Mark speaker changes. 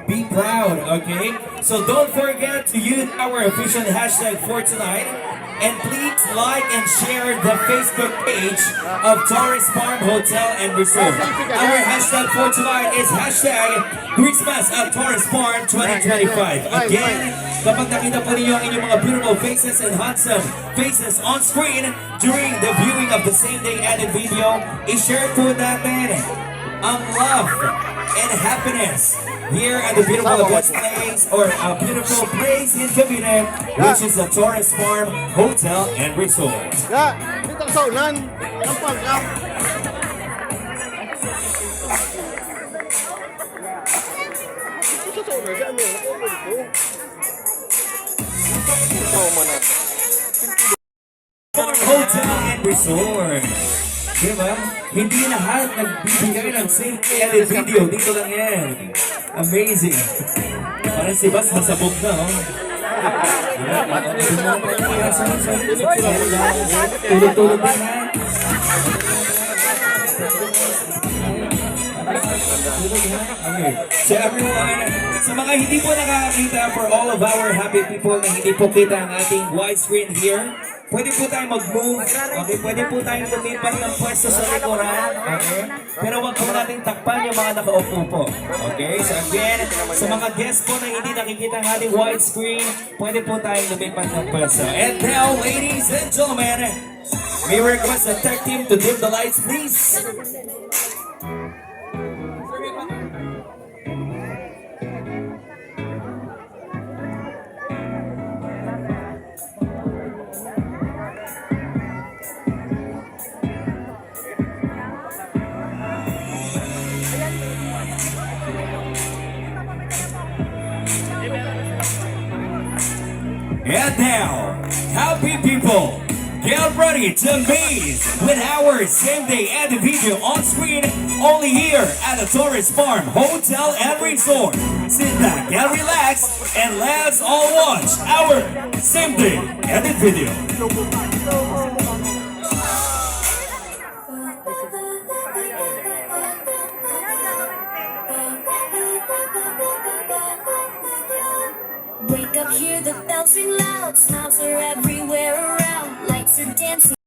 Speaker 1: be proud, okay? So don't forget to use our official hashtag for tonight. And please like and share the Facebook page of Torres Farm Hotel and Resort. Our hashtag for tonight is hashtag Christmas at Torres Farm 2025. Again, kapag nakita po ninyo ang inyong mga beautiful faces and handsome faces on screen during the viewing of the same day added video, i-share po natin ang love and happiness here at the beautiful best place or a beautiful place in Cavite, which is the Torres Farm Hotel and Resort.
Speaker 2: Ya, dito sa unan. Gampang ka. Dito sa unan, dyan mo.
Speaker 1: Hotel and Resort. Diba? Hindi lahat nagbibigay ng same edit video. Dito lang yan. Amazing. Parang si Bas masabog na, oh. Tulog-tulog din, ha? Okay. So everyone, sa mga hindi po nakakakita, for all of our happy people na hindi po kita ang ating widescreen here, pwede po tayong mag-move, okay? Pwede po tayong lumipat ng pwesto sa likuran, okay? Pero wag po nating takpan yung mga nakaupo po, okay? So again, sa mga guests po na hindi nakikita ang ating widescreen, pwede po tayong lumipat ng pwesto. And now, ladies and gentlemen, may request the tech team to dim the lights, please. And now, happy people, get ready to amaze with our same day and video on screen only here at the Torres Farm Hotel and Resort. Sit back and relax and let's all watch our same day edit video.
Speaker 3: Wake up, hear the bells ring loud, smiles are everywhere around, lights are dancing.